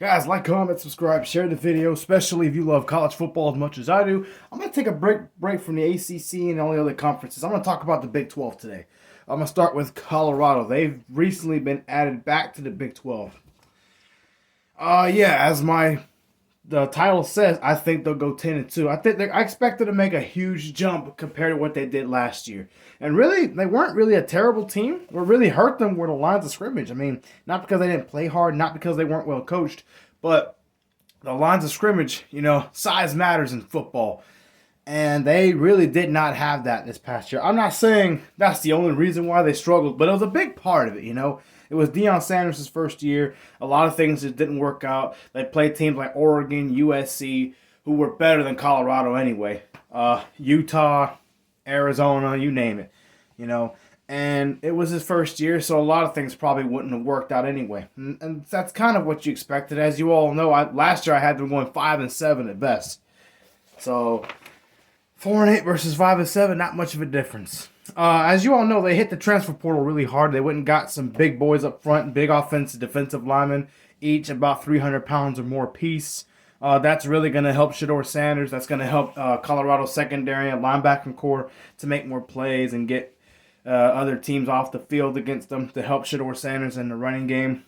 Guys, like, comment, subscribe, share the video, especially if you love college football as much as I do. I'm going to take a break from the ACC and all the other conferences. I'm going to talk about the Big 12 today. I'm going to start with Colorado. They've recently been added back to the Big 12. As the title says, I think they'll go 10-2. I expect them to make a huge jump compared to what they did last year. And really, they weren't really a terrible team. What really hurt them were the lines of scrimmage. I mean, not because they didn't play hard, not because they weren't well coached, but the lines of scrimmage, size matters in football. And they really did not have that this past year. I'm not saying that's the only reason why they struggled, but it was a big part of it, It was Deion Sanders' first year. A lot of things just didn't work out. They played teams like Oregon, USC, who were better than Colorado anyway. Utah, Arizona, you name it, And it was his first year, so a lot of things probably wouldn't have worked out anyway. And that's kind of what you expected. As you all know, last year I had them going 5-7 at best. So 4-8 versus 5-7, not much of a difference. As you all know, they hit the transfer portal really hard. They went and got some big boys up front, big offensive, defensive linemen, each about 300 pounds or more apiece. That's really going to help Shedeur Sanders. That's going to help Colorado secondary and linebacking core to make more plays and get other teams off the field against them to help Shedeur Sanders in the running game.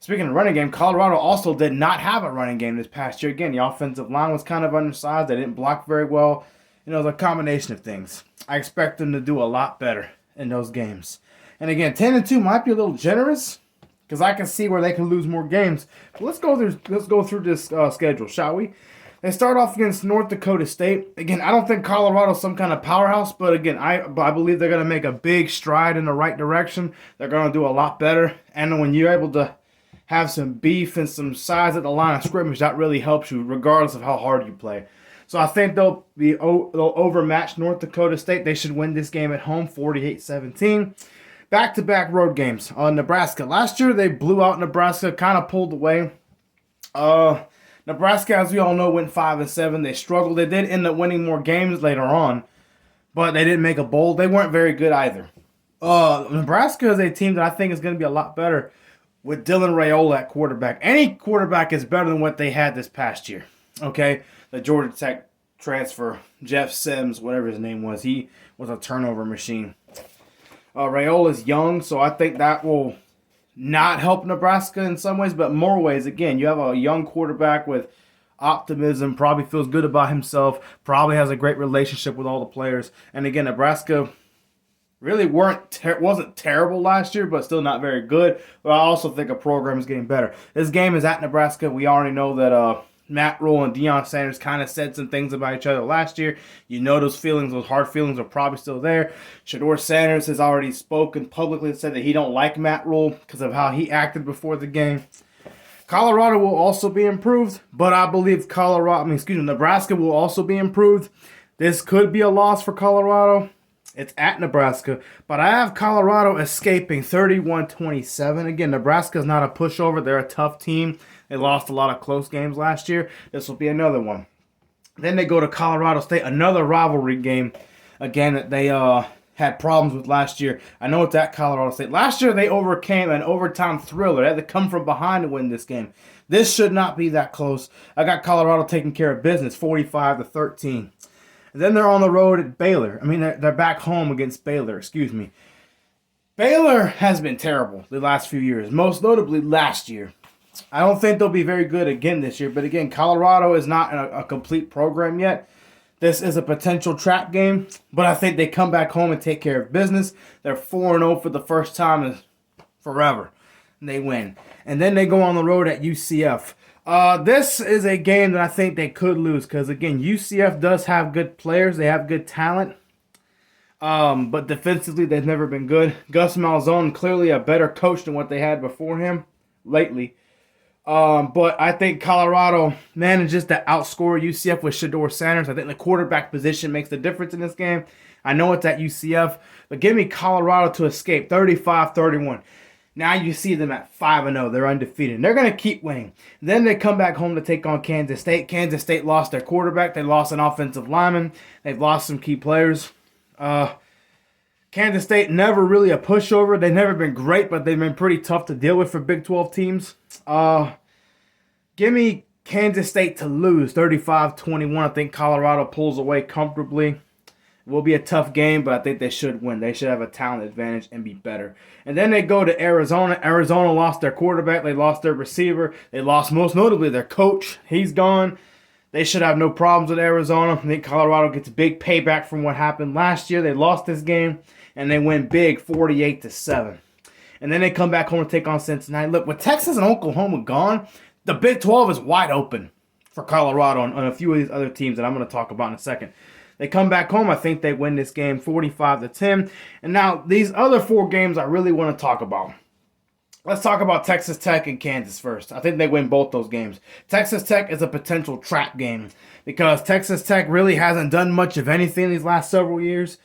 Speaking of running game, Colorado also did not have a running game this past year. Again, the offensive line was kind of undersized. They didn't block very well. It was a combination of things. I expect them to do a lot better in those games. And again, 10-2 might be a little generous because I can see where they can lose more games. But let's go through this schedule, shall we? They start off against North Dakota State. Again, I don't think Colorado's some kind of powerhouse, but again, I believe they're going to make a big stride in the right direction. They're going to do a lot better. And when you're able to have some beef and some size at the line of scrimmage, that really helps you regardless of how hard you play. So I think they'll overmatch North Dakota State. They should win this game at home, 48-17. Back-to-back road games on Nebraska. Last year they blew out Nebraska, kind of pulled away. Nebraska, as we all know, went 5-7. They struggled. They did end up winning more games later on, but they didn't make a bowl. They weren't very good either. Nebraska is a team that I think is going to be a lot better with Dylan Raiola at quarterback. Any quarterback is better than what they had this past year. Okay? The Georgia Tech transfer, Jeff Sims, whatever his name was, he was a turnover machine. Raiola's young, so I think that will not help Nebraska in some ways, but more ways. Again, you have a young quarterback with optimism, probably feels good about himself, probably has a great relationship with all the players. And again, Nebraska really wasn't terrible last year, but still not very good. But I also think a program is getting better. This game is at Nebraska. We already know that Matt Rhule and Deion Sanders kind of said some things about each other last year. Those feelings, those hard feelings are probably still there. Shedeur Sanders has already spoken publicly and said that he don't like Matt Rhule because of how he acted before the game. Colorado will also be improved, but I believe Nebraska will also be improved. This could be a loss for Colorado. It's at Nebraska, but I have Colorado escaping 31-27. Again, Nebraska's not a pushover. They're a tough team. They lost a lot of close games last year. This will be another one. Then they go to Colorado State, another rivalry game, again, that they had problems with last year. I know it's at Colorado State. Last year, they overcame an overtime thriller. They had to come from behind to win this game. This should not be that close. I got Colorado taking care of business, 45-13. Then they're on the road at Baylor. They're back home against Baylor, Baylor has been terrible the last few years, most notably last year. I don't think they'll be very good again this year, but again, Colorado is not a complete program yet. This is a potential trap game, but I think they come back home and take care of business. They're 4-0 for the first time in forever. And they win. And then they go on the road at UCF. This is a game that I think they could lose because, again, UCF does have good players. They have good talent. But defensively, they've never been good. Gus Malzahn, clearly a better coach than what they had before him lately. But I think Colorado manages to outscore UCF with Shedeur Sanders. I think the quarterback position makes the difference in this game. I know it's at UCF, but give me Colorado to escape 35-31. Now you see them at 5-0. They're undefeated. And they're going to keep winning. Then they come back home to take on Kansas State. Kansas State lost their quarterback. They lost an offensive lineman. They've lost some key players. Kansas State never really a pushover. They've never been great, but they've been pretty tough to deal with for Big 12 teams. Give me Kansas State to lose 35-21. I think Colorado pulls away comfortably. It will be a tough game, but I think they should win. They should have a talent advantage and be better. And then they go to Arizona. Arizona lost their quarterback. They lost their receiver. They lost most notably their coach. He's gone. They should have no problems with Arizona. I think Colorado gets a big payback from what happened last year. They lost this game, and they win big 48-7. And then they come back home to take on Cincinnati. Look, with Texas and Oklahoma gone, the Big 12 is wide open for Colorado and a few of these other teams that I'm going to talk about in a second. They come back home. I think they win this game 45-10. And now these other four games I really want to talk about. Let's talk about Texas Tech and Kansas first. I think they win both those games. Texas Tech is a potential trap game because Texas Tech really hasn't done much of anything these last several years.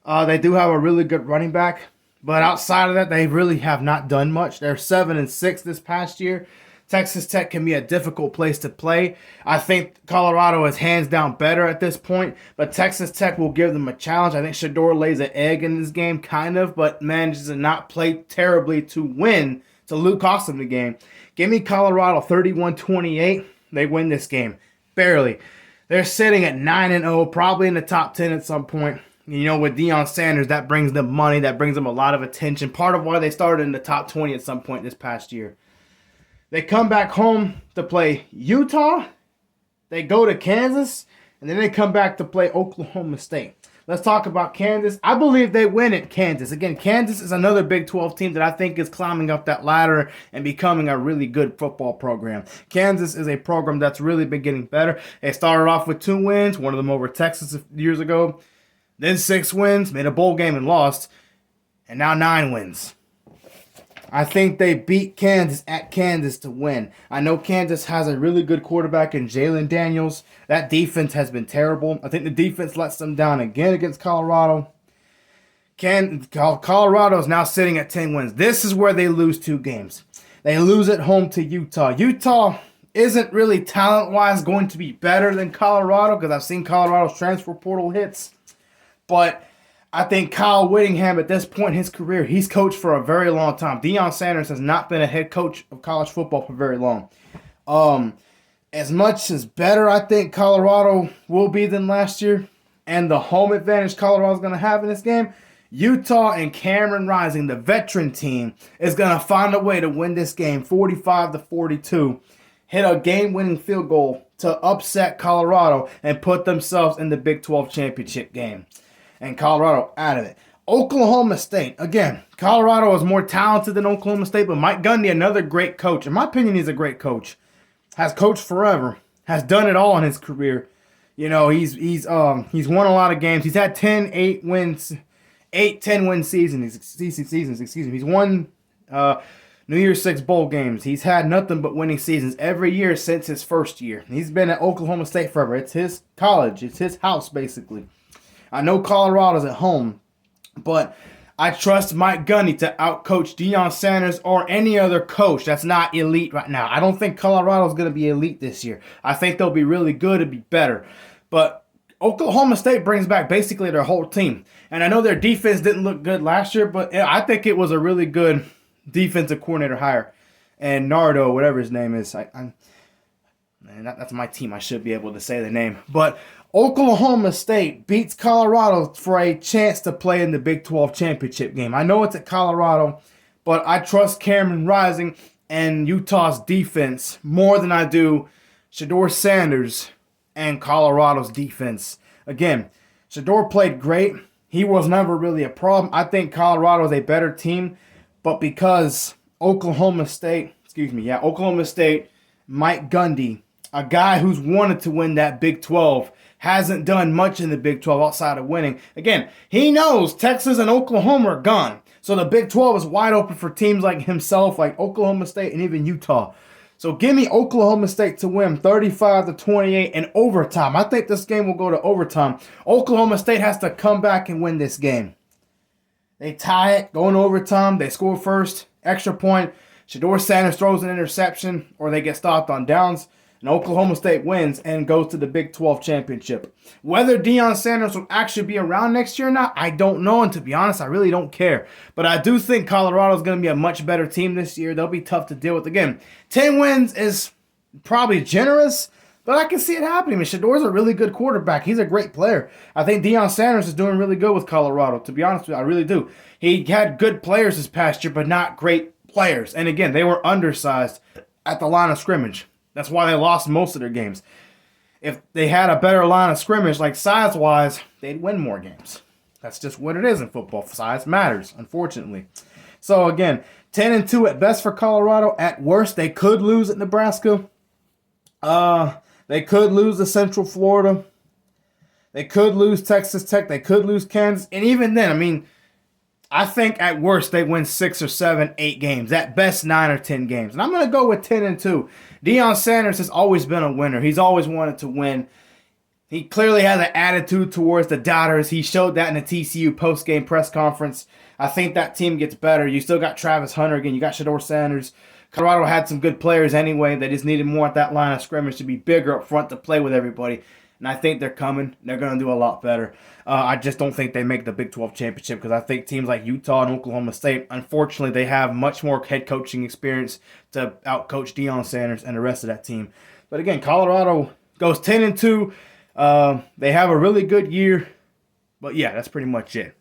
They do have a really good running back, but outside of that, they really have not done much. They're 7-6 this past year. Texas Tech can be a difficult place to play. I think Colorado is hands down better at this point, but Texas Tech will give them a challenge. I think Shedeur lays an egg in this game, kind of, but manages to not play terribly to win, to cost them the game. Give me Colorado 31-28. They win this game. Barely. They're sitting at 9-0, probably in the top 10 at some point. You know, with Deion Sanders, that brings them money. That brings them a lot of attention. Part of why they started in the top 20 at some point this past year. They come back home to play Utah. They go to Kansas. And then they come back to play Oklahoma State. Let's talk about Kansas. I believe they win at Kansas. Again, Kansas is another Big 12 team that I think is climbing up that ladder and becoming a really good football program. Kansas is a program that's really been getting better. They started off with 2 wins, one of them over Texas years ago. Then 6 wins, made a bowl game and lost. And now 9 wins. I think they beat Kansas at Kansas to win. I know Kansas has a really good quarterback in Jalen Daniels. That defense has been terrible. I think the defense lets them down again against Colorado. Colorado is now sitting at 10 wins. This is where they lose 2 games. They lose at home to Utah. Utah isn't really talent-wise going to be better than Colorado because I've seen Colorado's transfer portal hits. But I think Kyle Whittingham, at this point in his career, he's coached for a very long time. Deion Sanders has not been a head coach of college football for very long. As much as better I think Colorado will be than last year, and the home advantage Colorado's going to have in this game, Utah and Cameron Rising, the veteran team, is going to find a way to win this game 45-42, hit a game-winning field goal to upset Colorado and put themselves in the Big 12 championship game. And Colorado out of it. Oklahoma State. Again, Colorado is more talented than Oklahoma State, but Mike Gundy, another great coach. In my opinion, he's a great coach. Has coached forever. Has done it all in his career. You know, he's won a lot of games. He's had 10 win seasons. He's won New Year's Six bowl games. He's had nothing but winning seasons every year since his first year. He's been at Oklahoma State forever. It's his college. It's his house, basically. I know Colorado's at home, but I trust Mike Gundy to outcoach Deion Sanders or any other coach that's not elite right now. I don't think Colorado's going to be elite this year. I think they'll be really good and be better. But Oklahoma State brings back basically their whole team. And I know their defense didn't look good last year, but I think it was a really good defensive coordinator hire. And Nardo, whatever his name is, that's my team. I should be able to say the name. But Oklahoma State beats Colorado for a chance to play in the Big 12 championship game. I know it's at Colorado, but I trust Cameron Rising and Utah's defense more than I do Shedeur Sanders and Colorado's defense. Again, Shedeur played great. He was never really a problem. I think Colorado is a better team, but because Oklahoma State, Mike Gundy, a guy who's wanted to win that Big 12, hasn't done much in the Big 12 outside of winning. Again, he knows Texas and Oklahoma are gone. So the Big 12 is wide open for teams like himself, like Oklahoma State and even Utah. So give me Oklahoma State to win 35-28 in overtime. I think this game will go to overtime. Oklahoma State has to come back and win this game. They tie it, go in overtime, they score first, extra point. Shedeur Sanders throws an interception or they get stopped on downs. And Oklahoma State wins and goes to the Big 12 championship. Whether Deion Sanders will actually be around next year or not, I don't know. And to be honest, I really don't care. But I do think Colorado is going to be a much better team this year. They'll be tough to deal with. Again, 10 wins is probably generous, but I can see it happening. I mean, Shador's a really good quarterback. He's a great player. I think Deion Sanders is doing really good with Colorado, to be honest with you. I really do. He had good players this past year, but not great players. And again, they were undersized at the line of scrimmage. That's why they lost most of their games. If they had a better line of scrimmage, like size-wise, they'd win more games. That's just what it is in football. Size matters, unfortunately. So again, 10-2 at best for Colorado. At worst, they could lose at Nebraska. They could lose to Central Florida. They could lose Texas Tech. They could lose Kansas. And even then, I mean, I think at worst they win 6 or 7, 8 games. At best, 9 or 10 games. And I'm going to go with 10-2. Deion Sanders has always been a winner. He's always wanted to win. He clearly has an attitude towards the doubters. He showed that in the TCU post-game press conference. I think that team gets better. You still got Travis Hunter again. You got Shedeur Sanders. Colorado had some good players anyway. They just needed more at that line of scrimmage to be bigger up front to play with everybody. And I think they're coming. They're going to do a lot better. I just don't think they make the Big 12 championship because I think teams like Utah and Oklahoma State, unfortunately, they have much more head coaching experience to outcoach Deion Sanders and the rest of that team. But again, Colorado goes 10-2. They have a really good year. But yeah, that's pretty much it.